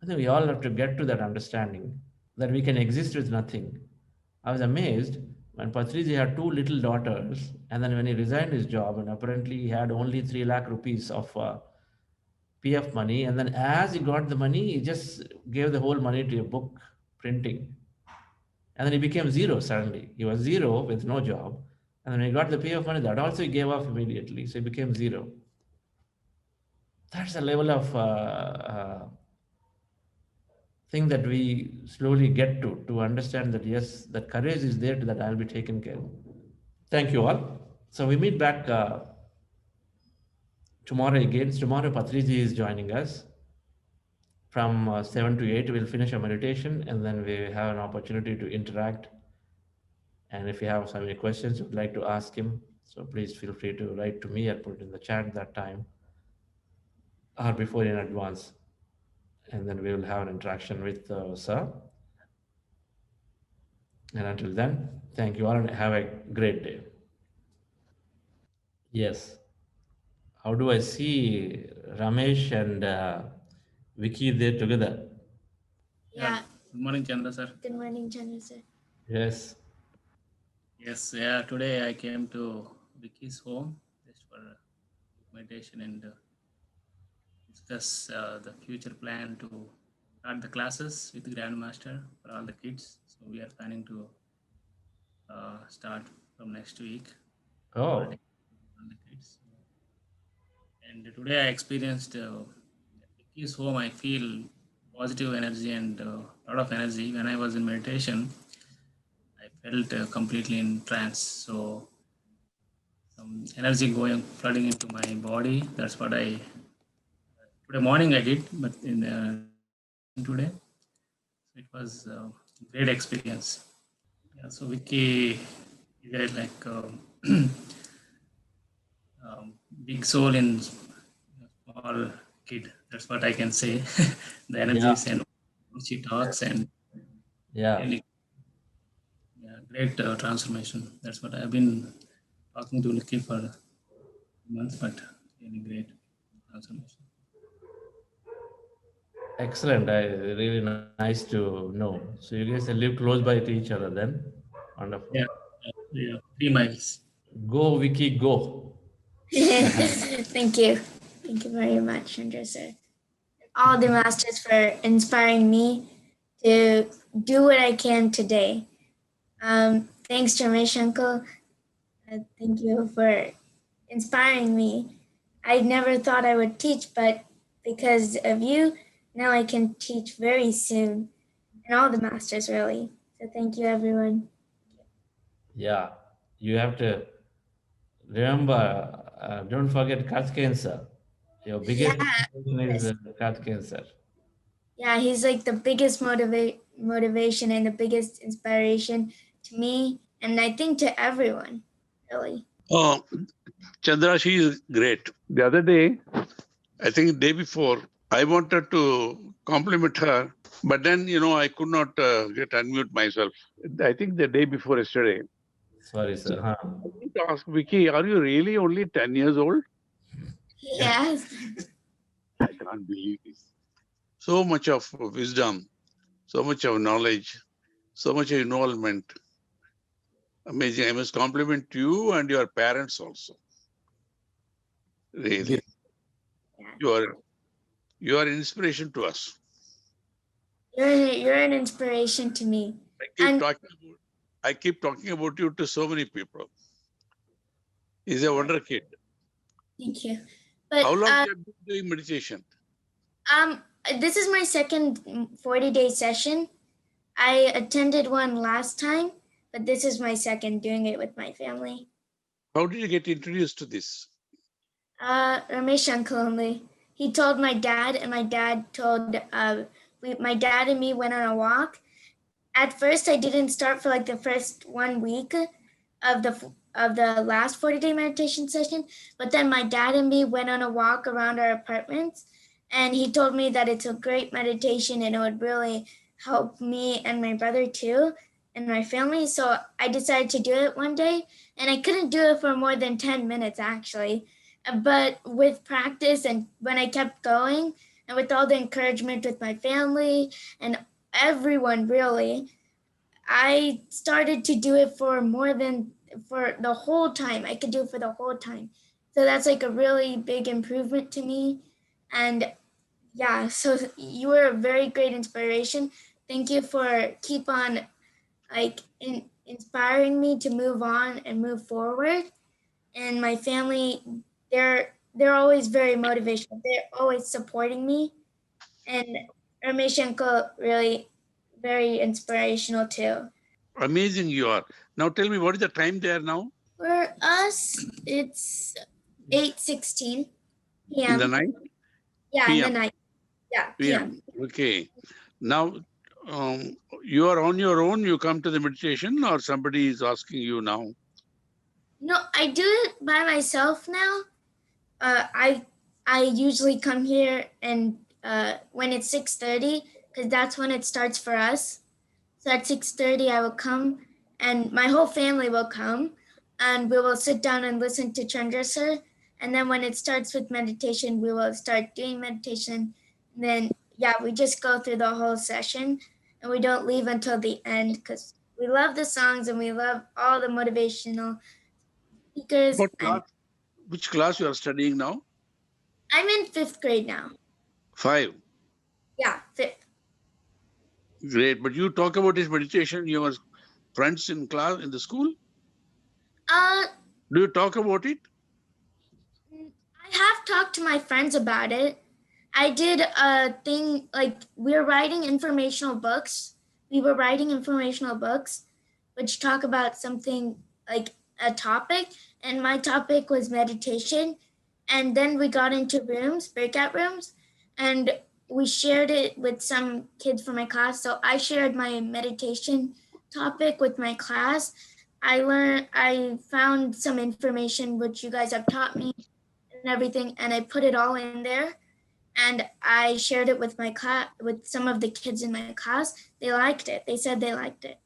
I think we all have to get to that understanding that we can exist with nothing. I was amazed when Patriji had two little daughters, and then when he resigned his job, and apparently he had only 3 lakh rupees of PF money, and then as he got the money, he just gave the whole money to a book printing, and then he became zero suddenly. He was zero with no job, and then he got the PF money, that also he gave off immediately, so he became zero. That's a level of thing that we slowly get to understand that yes, that courage is there that I'll be taken care of. Thank you all. So we meet back tomorrow again. Tomorrow Patriji is joining us from 7 to 8. We'll finish a meditation and then we have an opportunity to interact. And if you have some any questions you'd like to ask him, so please feel free to write to me or put it in the chat that time or before in advance. And then we will have an interaction with Sir. And until then, thank you all and have a great day. Yes. How do I see Ramesh and Vicky there together? Yeah. Good morning, Chandra sir. Good morning, Chandra sir. Yes. Yes, yeah. Today I came to Vicky's home just for meditation and discuss the future plan to start the classes with the Grandmaster for all the kids. So we are planning to start from next week. Oh. All the kids. And today I experienced Vicky's home. I feel positive energy and a lot of energy. When I was in meditation, I felt completely in trance. So some energy flooding into my body. That's what today morning I did, but in today, it was a great experience. Yeah, so Vicky is like big soul in small kid. That's what I can say. The energies and she talks and really, great transformation. That's what I've been talking to Nikki for months, but really great transformation. Excellent. Really nice to know. So you guys live close by to each other then? Wonderful. Yeah, 3 miles. Go, Vicky, go. Thank you. Thank you very much, Chandra sir. All the masters for inspiring me to do what I can today. Thanks, Ramesh uncle. Thank you for inspiring me. I never thought I would teach, but because of you, now I can teach very soon. And all the masters, really. So thank you, everyone. Yeah, you have to remember, don't forget Karthikeyan sir. Your biggest inspiration is Karthikeyan sir. Yeah, he's like the biggest motivation and the biggest inspiration to me, and I think to everyone, really. Oh, Chandra, she is great. The other day, I think day before, I wanted to compliment her, but then, I could not get unmute myself. I think the day before yesterday. Sorry, sir. Huh? I need to ask Vicky, are you really only 10 years old? Yes. I can't believe this. So much of wisdom, so much of knowledge, so much of involvement. Amazing. I must compliment you and your parents also. Really. Yeah. You are an inspiration to us. You're an inspiration to me. I keep talking about you to so many people. He's a wonder kid. Thank you. But how long have you been doing meditation? This is my second 40-day session. I attended one last time, but this is my second doing it with my family. How did you get introduced to this? Ramesh uncle only. He told my dad, and my dad told my dad and me went on a walk. At first, I didn't start for like the first 1 week of the last 40-day meditation session, but then my dad and me went on a walk around our apartments, and he told me that it's a great meditation and it would really help me and my brother too and my family. So I decided to do it one day, and I couldn't do it for more than 10 minutes actually. But with practice and when I kept going and with all the encouragement with my family and everyone really, I started to do it for the whole time. I could do it for the whole time. So that's like a really big improvement to me. And yeah, so you were a very great inspiration. Thank you for keep on inspiring me to move on and move forward. And my family, they're always very motivational. They're always supporting me. And Ramesh uncle really very inspirational too. Amazing you are. Now tell me, what is the time there now? For us, it's 8:16 In the p.m. night? Yeah, in the PM. night. Yeah, p.m. Okay. Now, you are on your own, you come to the meditation, or somebody is asking you now? No, I do it by myself now. I usually come here and when it's 6:30, because that's when it starts for us. So at 6:30, I will come, and my whole family will come, and we will sit down and listen to Chandra sir. And then when it starts with meditation, we will start doing meditation. And then yeah, we just go through the whole session, and we don't leave until the end because we love the songs and we love all the motivational speakers. What And class? Which class you are studying now? I'm in 5th grade now. 5. Yeah, 5th. Great. But you talk about this meditation, your friends in class, in the school? Uh, Do you talk about it? I have talked to my friends about it. I did a thing like we were writing informational books. We were writing informational books which talk about something like a topic, and my topic was meditation. And then we got into rooms, breakout rooms, and we shared it with some kids from my class. So I shared my meditation topic with my class. I found some information which you guys have taught me and everything, and I put it all in there, and I shared it with my class, with some of the kids in my class. They liked it. They said they liked it.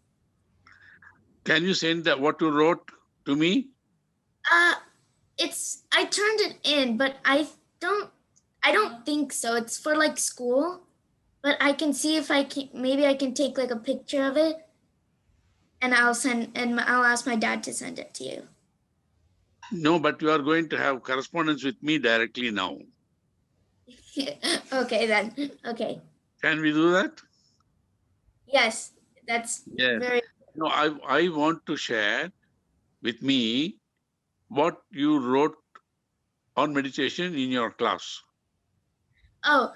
Can you send that what you wrote to me? I turned it in, but I don't think so. It's for like school, but I can see if I can, maybe I can take like a picture of it, and I'll ask my dad to send it to you. No, but you are going to have correspondence with me directly now. Okay then. Okay. Can we do that? Yes, that's Yes. very. No, I want to share with me what you wrote on meditation in your class. Oh,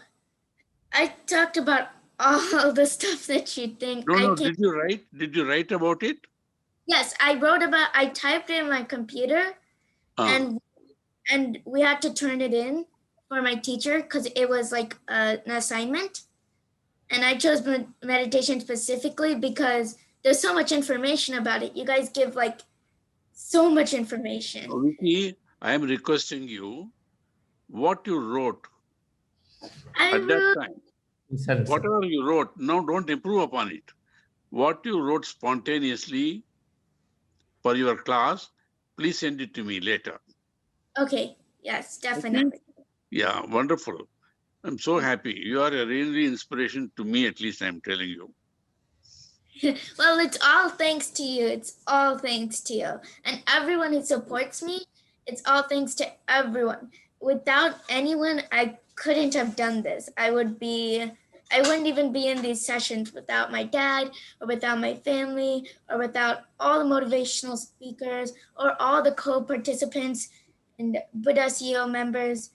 I talked about all the stuff that you think. No, did you write? Did you write about it? Yes, I typed it in my computer, and we had to turn it in for my teacher because it was like an assignment. And I chose meditation specifically because there's so much information about it. You guys give like so much information. Vicky, I am requesting you what you wrote I at that wrote, time. He said so. Whatever you wrote, now don't improve upon it. What you wrote spontaneously for your class, please send it to me later. okay, yes, definitely. Yeah, wonderful. I'm so happy. You are a really inspiration to me, at least I'm telling you. Well, it's all thanks to you. It's all thanks to you. And everyone who supports me, it's all thanks to everyone. Without anyone, I couldn't have done this. I wouldn't even be in these sessions without my dad or without my family or without all the motivational speakers or all the co-participants and Buddha CEO members,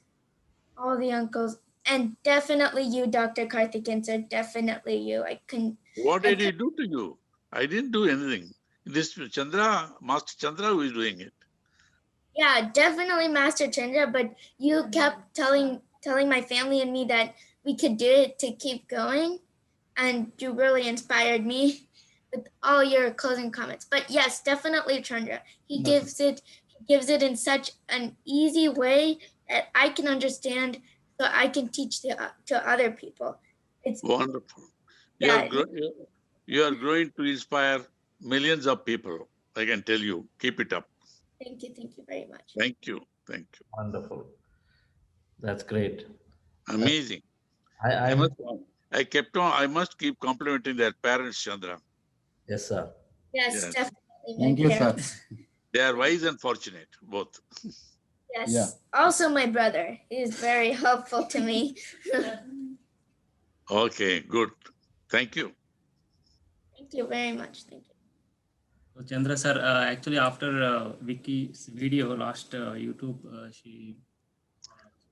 all the uncles, and definitely you, Dr. Karthikeyan sir, definitely you. What did he do to you? I didn't do anything. This Chandra, Master Chandra, who is doing it. Yeah, definitely Master Chandra, but you kept telling my family and me that we could do it to keep going, and you really inspired me with all your closing comments. But yes, definitely Chandra. He gives it in such an easy way that I can understand, so I can teach to other people. It's Wonderful. You are yeah. you are growing to inspire millions of people. I can tell you. Keep it up. Thank you very much. Thank you. Thank you. Wonderful. That's great. Amazing. I, I I'm must. I kept on. I must keep complimenting their parents, Chandra. yes, sir. Yes, Yes. definitely my Thank you, sir. parents. They are wise and fortunate, both. Yes. Yeah. Also my brother. He is very helpful to me. Okay, good. Thank you. Thank you very much. Thank you. So Chandra sir, actually after Vicky's video last YouTube, she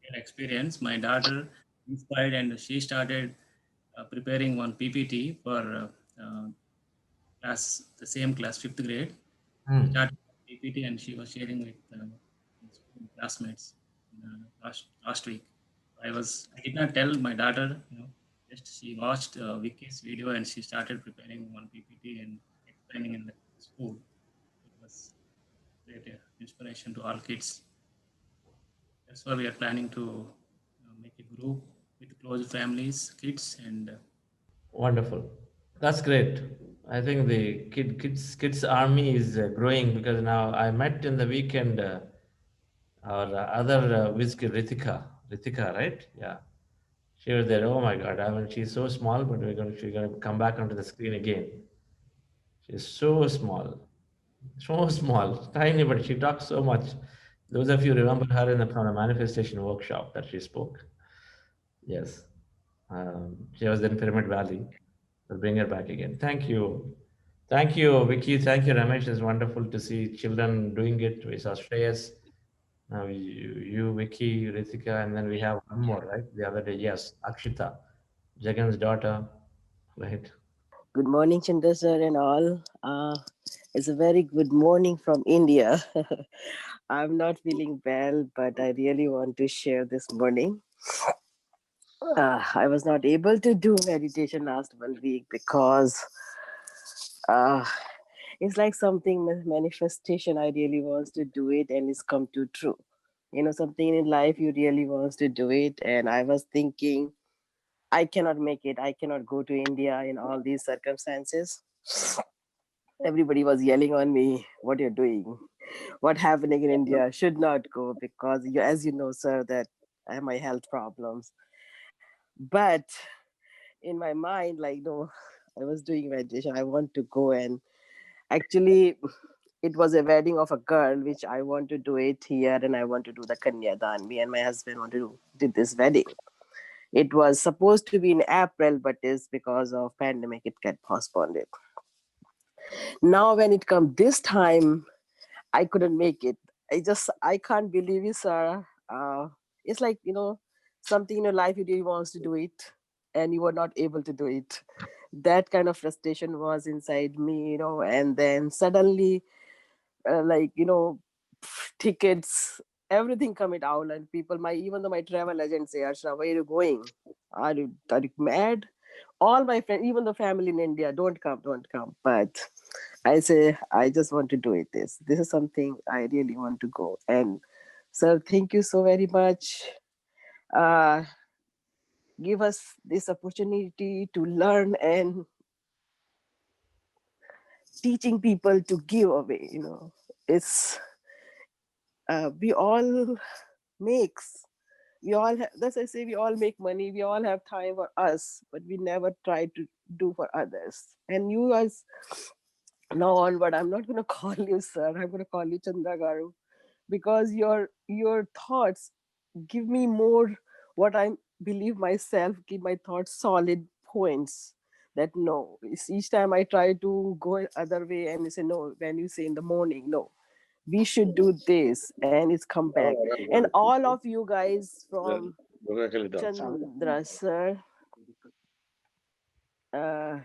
shared experience. My daughter inspired and she started preparing one PPT for the same class, 5th grade. She Hmm. started PPT and she was sharing with school classmates last week. I did not tell my daughter, just she watched Vicky's video and she started preparing one PPT and explaining in the school. It was great inspiration to all kids. That's why we are planning to make a group with close families, kids, and Wonderful. That's great. I think the kids army is growing because now I met in the weekend our other whiz kid Ritika, right? Yeah, she was there. Oh my God! I mean, she's so small, but she's gonna come back onto the screen again. She's so small, tiny, but she talks so much. Those of you remember her in from the manifestation workshop that she spoke. Yes, she was in Pyramid Valley. We'll bring her back again. Thank you. Thank you, Vicky. Thank you, Ramesh. It's wonderful to see children doing it. We saw Shreyas. Now you, Vicky, Ritika, and then we have one more, right? The other day, yes, Akshita, Jagan's daughter, right? Good morning, Chandra sir and all. It's a very good morning from India. I'm not feeling well, but I really want to share this morning. I was not able to do meditation last 1 week because uh, it's like something manifestation. I really wants to do it and it's come to true. Something in life you really wants to do it, and I was thinking I cannot make it. I cannot go to India in all these circumstances. Everybody was yelling on me, what you're doing, what happening in India, should not go because as you know, sir, that I have my health problems. But in my mind, like, no, I was doing meditation. I want to go, and actually it was a wedding of a girl, which I want to do it here, and I want to do the Kanyadan. Me and my husband want to do this wedding. It was supposed to be in April, but is because of pandemic, it got postponed. Now when it come this time, I couldn't make it. I can't believe it, Sarah. It's like, something in your life you really wants to do it and you were not able to do it. That kind of frustration was inside me, and then suddenly, like, tickets, everything coming out, and people, even though my travel agent say, Arshna, where are you going? Are you mad? All my friends, even the family in India, don't come. But I say, I just want to do it. This is something I really want to go. And sir, thank you so very much. Uh, give us this opportunity to learn and teaching people to give away. It's we all makes we all that's I say we all make money. We all have time for us, but we never try to do for others. And you guys, now onward, I'm not going to call you sir. I'm going to call you Chandra Garu, because your thoughts give me more what I believe myself, give my thoughts solid points. That no, it's each time I try to go other way and you say no, when you say in the morning, no, we should do this, and it's come back. And all of you guys from Chandra sir, uh,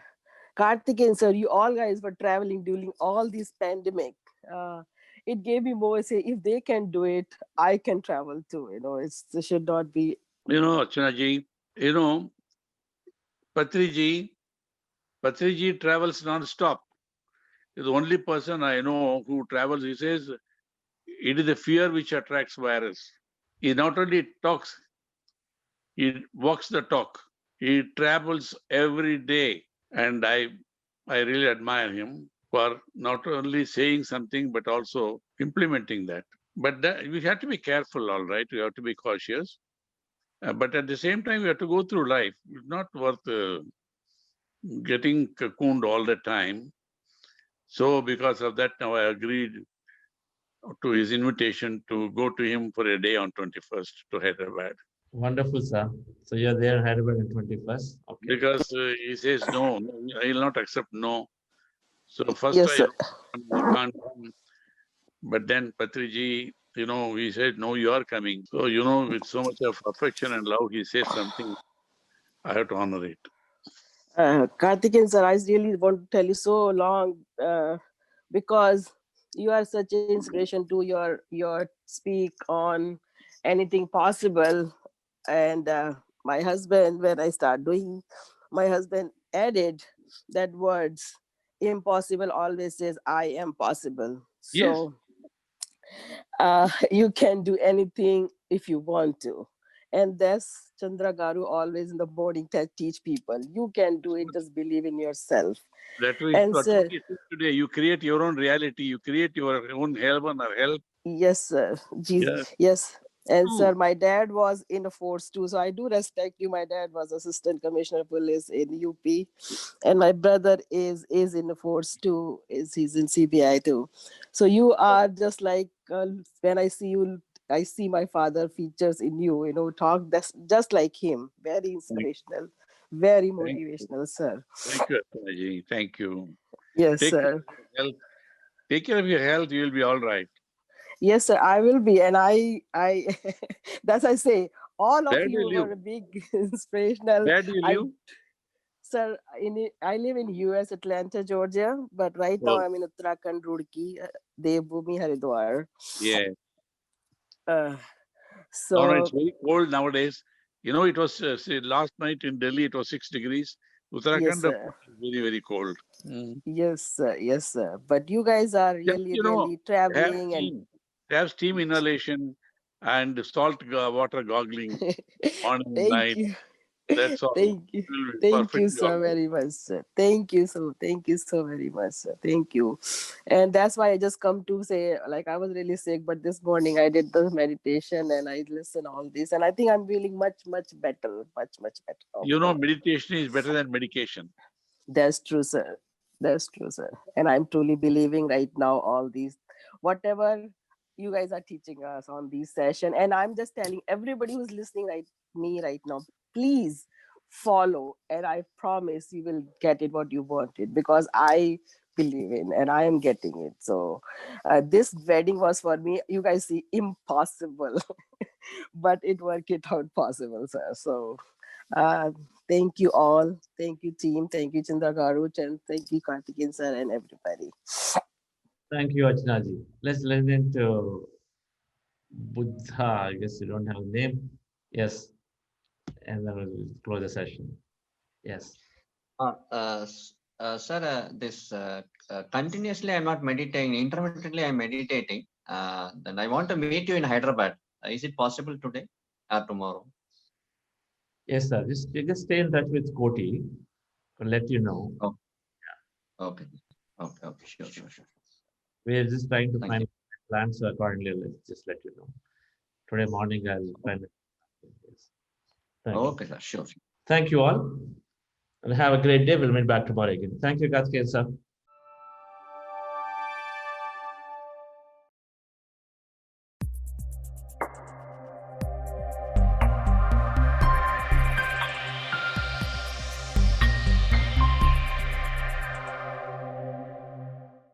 Karthikeyan sir, you all guys were traveling during all this pandemic. Uh, it gave me more, say, if they can do it, I can travel too. It should not be. Archana ji, Patriji travels non-stop. He's the only person I know who travels. He says it is the fear which attracts virus. He not only talks, he walks the talk. He travels every day, and I really admire him for not only saying something but also implementing that. But we have to be careful, all right. We have to be cautious. But at the same time, we have to go through life. It's not worth getting cocooned all the time. So because of that, now I agreed to his invitation to go to him for a day on 21st to Hyderabad. Wonderful, sir. So you're there in Hyderabad on 21st. Okay. Because he says no, I will not accept no. So first Yes, I sir. you can't come. But then Patriji, he said, no, you are coming. So, with so much of affection and love, he says something, I have to honor it. Karthikeyan sir, I really want to tell you so long because you are such an inspiration to your speak on anything possible. And my husband, when I start doing, my husband added that words, impossible always says I am possible. Yes. So you can do anything if you want to. And that's Chandra Garu always in the morning teach people. You can do it, just believe in yourself. That way, And what sir, he said today, you create your own reality, you create your own heaven or hell. yes, sir. Jesus, Yeah. yes. And True. sir, my dad was in the force too. So I do respect you. My dad was assistant commissioner of police in UP. And my brother is in the force too. He's in CBI too. So you are just like when I see you, I see my father features in you, talk that's just like him. Very inspirational, very motivational, sir. Thank you, Asanaji. Thank you. Yes, Take care sir. of your health. Take care of your health, you will be all right. Yes, sir, I will be. And I that's I say, all of Where do you you live? were big inspirational. Where do you I live? Sir, I live in US, Atlanta, Georgia, but right now Oh, I'm in Uttarakhand, Roorkee, Devbhoomi, Haridwar. yeah. Uh, No, it's so very cold nowadays. It was say last night in Delhi, it was 6 degrees. yes, Uttarakhand, of sir. course, is very, very cold. Yes, sir. Yes, sir. But you guys are Just, really have traveling and steam inhalation and salt water goggling morning and thank night. you. That's all. Thank you. You will be Thank you perfectly all so right. very much, sir. Thank you so very much, sir. Thank you. And that's why I just come to say, like, I was really sick, but this morning I did the meditation and I listened all this, and I think I'm feeling much better, much better. Meditation is better than medication. That's true, sir. That's true, sir. And I'm truly believing right now all these, whatever you guys are teaching us on these session. And I'm just telling everybody who's listening me right now, please follow. And I promise you will get it what you wanted because I believe in and I am getting it. So this wedding was for me, you guys see, impossible, but it worked it out possible, sir. So uh, thank you all. Thank you, team. Thank you, Chandra Garu. And thank you, Karthikeyan sir, and everybody. Thank you, Archanaji. Let's listen into Buddha. I guess you don't have a name. Yes. And then we'll close the session. Yes. Sir, this continuously I'm not meditating. Intermittently I'm meditating. Then I want to meet you in Hyderabad. Is it possible today or tomorrow? Yes, sir. Just stay in touch with Koti. I'll let you know. Oh. Okay. Okay. Sure. We're just trying to Thank find you. plans, so accordingly, let's just let you know. Today morning, I'll find it. Yes. Thank you. Okay, sir. Sure. Thank you all. And have a great day. We'll meet back tomorrow again. Thank you, Karthikeyan sir.